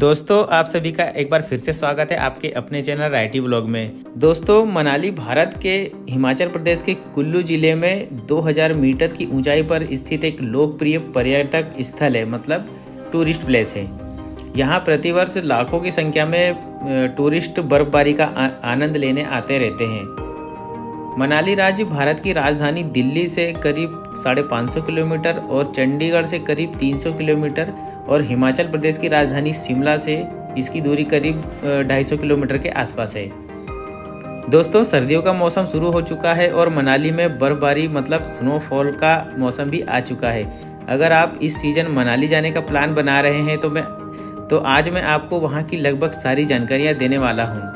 दोस्तों आप सभी का एक बार फिर से स्वागत है आपके अपने चैनल राइटी ब्लॉग में। दोस्तों मनाली भारत के हिमाचल प्रदेश के कुल्लू जिले में 2000 मीटर की ऊंचाई पर स्थित एक लोकप्रिय पर्यटक स्थल है, मतलब टूरिस्ट प्लेस है। यहाँ प्रतिवर्ष लाखों की संख्या में टूरिस्ट बर्फबारी का आनंद लेने आते रहते हैं। मनाली राज्य भारत की राजधानी दिल्ली से करीब 550 किलोमीटर और चंडीगढ़ से करीब 300 किलोमीटर और हिमाचल प्रदेश की राजधानी शिमला से इसकी दूरी करीब 250 किलोमीटर के आसपास है। दोस्तों सर्दियों का मौसम शुरू हो चुका है और मनाली में बर्फबारी मतलब स्नोफॉल का मौसम भी आ चुका है। अगर आप इस सीज़न मनाली जाने का प्लान बना रहे हैं तो आज मैं आपको वहाँ की लगभग सारी जानकारियाँ देने वाला हूँ।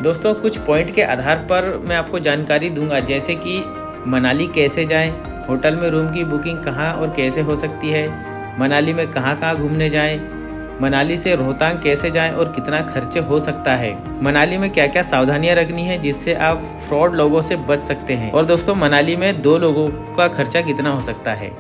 दोस्तों कुछ पॉइंट के आधार पर मैं आपको जानकारी दूंगा, जैसे कि मनाली कैसे जाएं, होटल में रूम की बुकिंग कहाँ और कैसे हो सकती है, मनाली में कहाँ कहाँ घूमने जाएं, मनाली से रोहतांग कैसे जाएं और कितना खर्च हो सकता है, मनाली में क्या क्या सावधानियां रखनी है जिससे आप फ्रॉड लोगों से बच सकते हैं, और दोस्तों मनाली में 2 लोगों का खर्चा कितना हो सकता है।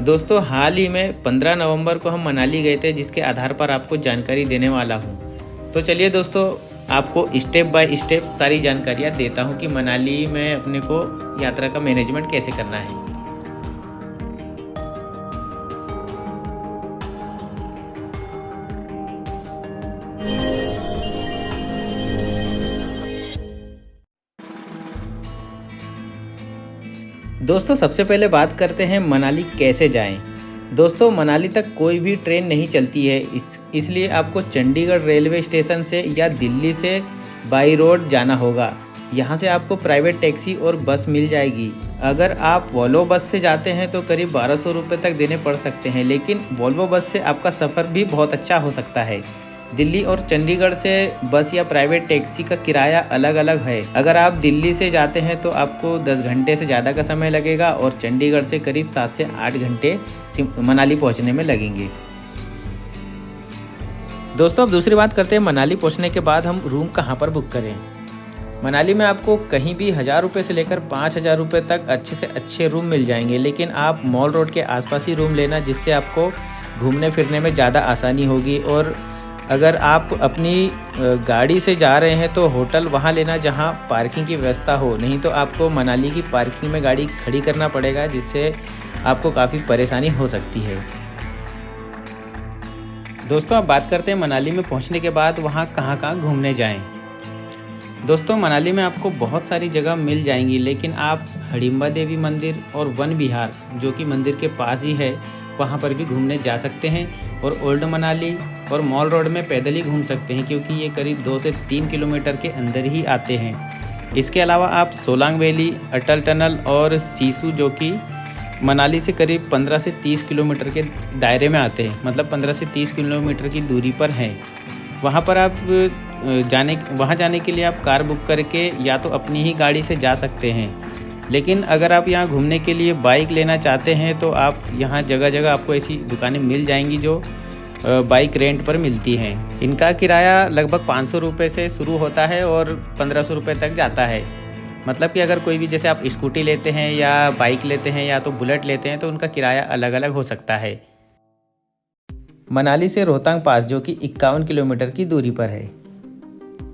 दोस्तों हाल ही में 15 नवंबर को हम मनाली गए थे, जिसके आधार पर आपको जानकारी देने वाला हूँ। तो चलिए दोस्तों आपको स्टेप बाय स्टेप सारी जानकारियाँ देता हूँ कि मनाली में अपने को यात्रा का मैनेजमेंट कैसे करना है। दोस्तों सबसे पहले बात करते हैं मनाली कैसे जाएं। दोस्तों मनाली तक कोई भी ट्रेन नहीं चलती है, इसलिए आपको चंडीगढ़ रेलवे स्टेशन से या दिल्ली से बाई रोड जाना होगा। यहाँ से आपको प्राइवेट टैक्सी और बस मिल जाएगी। अगर आप वॉल्वो बस से जाते हैं तो करीब 1200 रुपये तक देने पड़ सकते हैं, लेकिन वॉल्वो बस से आपका सफ़र भी बहुत अच्छा हो सकता है। दिल्ली और चंडीगढ़ से बस या प्राइवेट टैक्सी का किराया अलग अलग है। अगर आप दिल्ली से जाते हैं तो आपको 10 घंटे से ज़्यादा का समय लगेगा और चंडीगढ़ से करीब 7 से 8 घंटे मनाली पहुंचने में लगेंगे। दोस्तों अब दूसरी बात करते हैं मनाली पहुंचने के बाद हम रूम कहां पर बुक करें। मनाली में आपको कहीं भी 1000 रुपये से लेकर 5000 रुपये तक अच्छे से अच्छे रूम मिल जाएंगे, लेकिन आप मॉल रोड के आसपास ही रूम लेना, जिससे आपको घूमने फिरने में ज़्यादा आसानी होगी। और अगर आप अपनी गाड़ी से जा रहे हैं तो होटल वहाँ लेना जहाँ पार्किंग की व्यवस्था हो, नहीं तो आपको मनाली की पार्किंग में गाड़ी खड़ी करना पड़ेगा, जिससे आपको काफ़ी परेशानी हो सकती है। दोस्तों अब बात करते हैं मनाली में पहुँचने के बाद वहाँ कहाँ कहाँ घूमने जाएं। दोस्तों मनाली में आपको बहुत सारी जगह मिल जाएंगी, लेकिन आप हडिम्बा देवी मंदिर और वन विहार जो कि मंदिर के पास ही है वहाँ पर भी घूमने जा सकते हैं, और ओल्ड मनाली और मॉल रोड में पैदल ही घूम सकते हैं, क्योंकि ये करीब 2 से 3 किलोमीटर के अंदर ही आते हैं। इसके अलावा आप सोलांग वैली, अटल टनल और सीसू जो कि मनाली से करीब 15 से 30 किलोमीटर के दायरे में आते हैं, मतलब 15 से 30 किलोमीटर की दूरी पर हैं। वहाँ पर आप वहाँ जाने के लिए आप कार बुक करके या तो अपनी ही गाड़ी से जा सकते हैं, लेकिन अगर आप यहाँ घूमने के लिए बाइक लेना चाहते हैं तो आप यहाँ जगह जगह आपको ऐसी दुकानें मिल जाएंगी जो बाइक रेंट पर मिलती हैं। इनका किराया लगभग 500 रुपये से शुरू होता है और 1500 रुपये तक जाता है। मतलब कि अगर कोई भी जैसे आप स्कूटी लेते हैं या बाइक लेते हैं या तो बुलेट लेते हैं तो उनका किराया अलग अलग हो सकता है। मनाली से रोहतांग पास जो कि 51 किलोमीटर की दूरी पर है।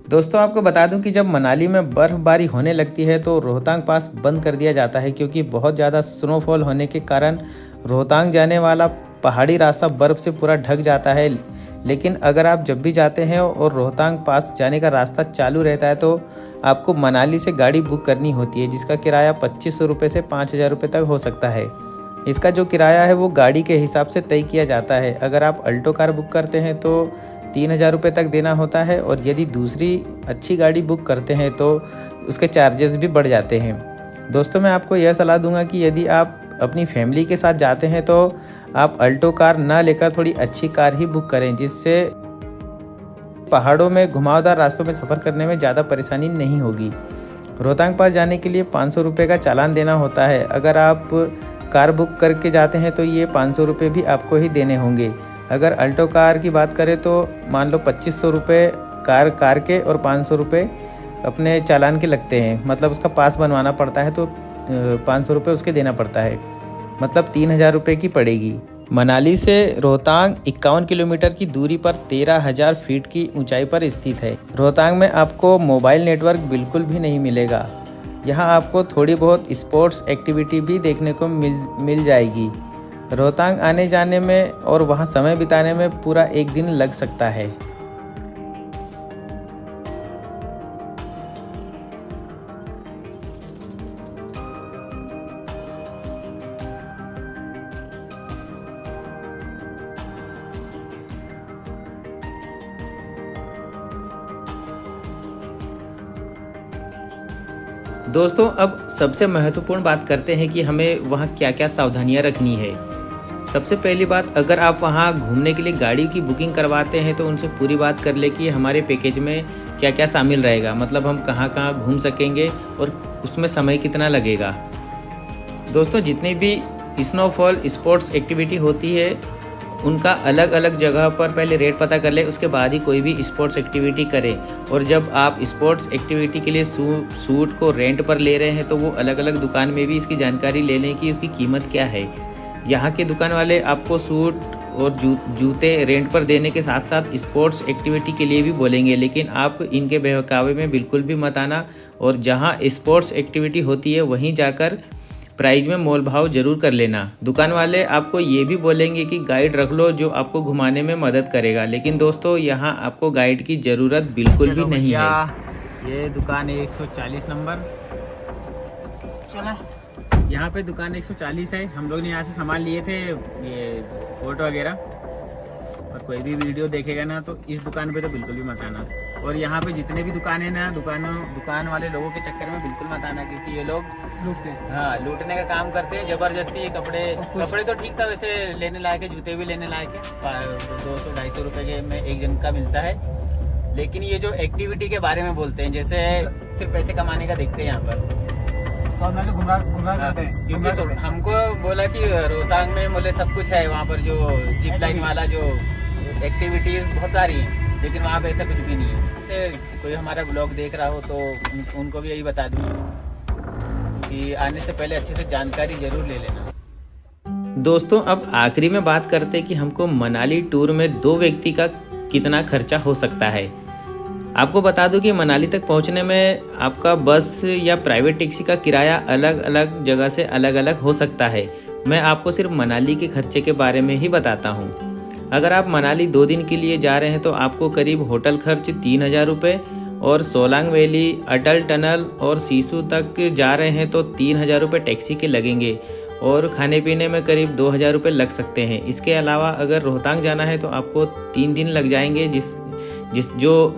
दोस्तों आपको बता दूं कि जब मनाली में बर्फबारी होने लगती है तो रोहतांग पास बंद कर दिया जाता है, क्योंकि बहुत ज़्यादा स्नोफॉल होने के कारण रोहतांग जाने वाला पहाड़ी रास्ता बर्फ़ से पूरा ढक जाता है। लेकिन अगर आप जब भी जाते हैं और रोहतांग पास जाने का रास्ता चालू रहता है तो आपको मनाली से गाड़ी बुक करनी होती है, जिसका किराया 2500 रुपये से 5000 रुपये तक हो सकता है। इसका जो किराया है वो गाड़ी के हिसाब से तय किया जाता है। अगर आप अल्टो कार बुक करते हैं तो 3000 रुपये तक देना होता है, और यदि दूसरी अच्छी गाड़ी बुक करते हैं तो उसके चार्जेस भी बढ़ जाते हैं। दोस्तों मैं आपको यह सलाह दूंगा कि यदि आप अपनी फैमिली के साथ जाते हैं तो आप अल्टो कार ना लेकर थोड़ी अच्छी कार ही बुक करें, जिससे पहाड़ों में घुमावदार रास्तों में सफ़र करने में ज़्यादा परेशानी नहीं होगी। रोहतांग पास जाने के लिए 500 रुपये का चालान देना होता है। अगर आप कार बुक करके जाते हैं तो ये 500 रुपये भी आपको ही देने होंगे। अगर अल्टो कार की बात करें तो मान लो 2500 रुपये कार के और 500 रुपये अपने चालान के लगते हैं, मतलब उसका पास बनवाना पड़ता है तो 500 रुपये उसके देना पड़ता है, मतलब 3000 रुपये की पड़ेगी। मनाली से रोहतांग 51 किलोमीटर की दूरी पर 13,000 फीट की ऊंचाई पर स्थित है। रोहतांग में आपको मोबाइल नेटवर्क बिल्कुल भी नहीं मिलेगा। यहाँ आपको थोड़ी बहुत स्पोर्ट्स एक्टिविटी भी देखने को मिल जाएगी। रोहतांग आने जाने में और वहाँ समय बिताने में पूरा एक दिन लग सकता है। दोस्तों, अब सबसे महत्वपूर्ण बात करते हैं कि हमें वहाँ क्या क्या सावधानियाँ रखनी है। सबसे पहली बात, अगर आप वहाँ घूमने के लिए गाड़ी की बुकिंग करवाते हैं तो उनसे पूरी बात कर ले कि हमारे पैकेज में क्या क्या शामिल रहेगा, मतलब हम कहाँ कहाँ घूम सकेंगे और उसमें समय कितना लगेगा। दोस्तों, जितनी भी स्नोफॉल स्पोर्ट्स एक्टिविटी होती है उनका अलग अलग जगह पर पहले रेट पता कर ले, उसके बाद ही कोई भी स्पोर्ट्स एक्टिविटी करें। और जब आप स्पोर्ट्स एक्टिविटी के लिए सूट को रेंट पर ले रहे हैं तो वो अलग अलग दुकान में भी इसकी जानकारी ले लें कि उसकी कीमत क्या है। यहाँ के दुकान वाले आपको सूट और जूते रेंट पर देने के साथ साथ स्पोर्ट्स एक्टिविटी के लिए भी बोलेंगे, लेकिन आप इनके बहकावे में बिल्कुल भी मत आना। और जहाँ स्पोर्ट्स एक्टिविटी होती है वहीं जाकर प्राइस में मोल भाव जरूर कर लेना। दुकान वाले आपको ये भी बोलेंगे कि गाइड रख लो जो आपको घुमाने में मदद करेगा, लेकिन दोस्तों यहाँ आपको गाइड की ज़रूरत बिल्कुल भी नहीं है। ये दुकान है 140 नंबर। चला, यहाँ पे दुकान 140 है। हम लोग ने यहाँ से सामान लिए थे, ये कोट वगैरह। और कोई भी वीडियो देखेगा ना तो इस दुकान पे तो बिल्कुल भी मत आना। और यहाँ पे जितने भी दुकान है ना, दुकान वाले लोगों के चक्कर में बिल्कुल मत आना, क्योंकि ये लोग लूटते हैं। हाँ, लूटने का काम करते हैं जबरदस्ती। ये कपड़े तो ठीक था, वैसे लेने लायक है, जूते भी लेने लायक है। 200-250 रुपए के में एक जन का मिलता है। लेकिन ये जो एक्टिविटी के बारे में बोलते हैं, जैसे सिर्फ पैसे कमाने का देखते हैं यहाँ पर, करते हैं। क्योंकि हमको बोला कि रोहतांग में बोले सब कुछ है, वहाँ पर जो जिप लाइन वाला जो एक्टिविटीज बहुत सारी है, लेकिन वहाँ पे ऐसा कुछ भी नहीं है। कोई हमारा ब्लॉग देख रहा हो तो उनको भी यही बता दूँ कि आने से पहले अच्छे से जानकारी जरूर ले लेना। दोस्तों, अब आखिरी में बात करते हैं कि हमको मनाली टूर में 2 व्यक्ति का कितना खर्चा हो सकता है। आपको बता दूं कि मनाली तक पहुंचने में आपका बस या प्राइवेट टैक्सी का किराया अलग अलग जगह से अलग अलग हो सकता है। मैं आपको सिर्फ मनाली के खर्चे के बारे में ही बताता हूं। अगर आप मनाली 2 दिन के लिए जा रहे हैं तो आपको करीब होटल खर्च 3,000 रुपये, और सोलांग वैली, अटल टनल और सीसू तक जा रहे हैं तो 3,000 रुपये टैक्सी के लगेंगे, और खाने पीने में करीब 2,000 रुपये लग सकते हैं। इसके अलावा अगर रोहतांग जाना है तो आपको 3 दिन लग जाएंगे,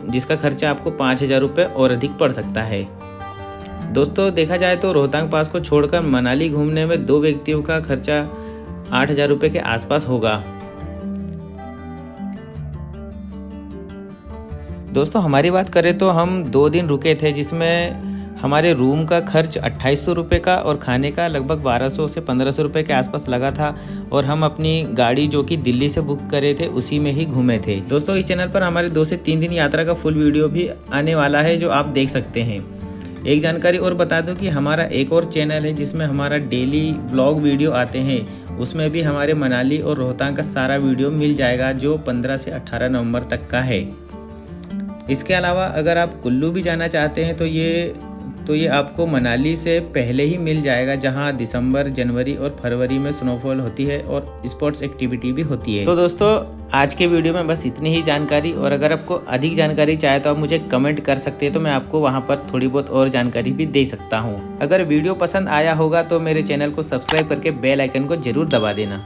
जिसका खर्चा आपको 5,000 रुपये और अधिक पड़ सकता है। दोस्तों, देखा जाए तो रोहतांग पास को छोड़कर मनाली घूमने में 2 व्यक्तियों का खर्चा 8,000 रुपये के आसपास होगा। दोस्तों, हमारी बात करें तो हम 2 दिन रुके थे, जिसमें हमारे रूम का खर्च 2,800 रुपये का और खाने का लगभग 1,200 से 1,500 रुपये के आसपास लगा था। और हम अपनी गाड़ी जो कि दिल्ली से बुक करे थे उसी में ही घूमे थे। दोस्तों, इस चैनल पर हमारे 2 से 3 दिन यात्रा का फुल वीडियो भी आने वाला है, जो आप देख सकते हैं। एक जानकारी और बता दूं कि हमारा एक और चैनल है जिसमें हमारा डेली व्लॉग वीडियो आते हैं। उसमें भी हमारे मनाली और रोहतांग का सारा वीडियो मिल जाएगा, जो 15 से 18 नवंबर तक का है। इसके अलावा अगर आप कुल्लू भी जाना चाहते हैं तो ये आपको मनाली से पहले ही मिल जाएगा, जहां दिसंबर, जनवरी और फरवरी में स्नोफॉल होती है और स्पोर्ट्स एक्टिविटी भी होती है। तो दोस्तों, आज के वीडियो में बस इतनी ही जानकारी, और अगर आपको अधिक जानकारी चाहे तो आप मुझे कमेंट कर सकते हैं, तो मैं आपको वहां पर थोड़ी बहुत और जानकारी भी दे सकता हूं। अगर वीडियो पसंद आया होगा तो मेरे चैनल को सब्सक्राइब करके बेल आइकन को जरूर दबा देना।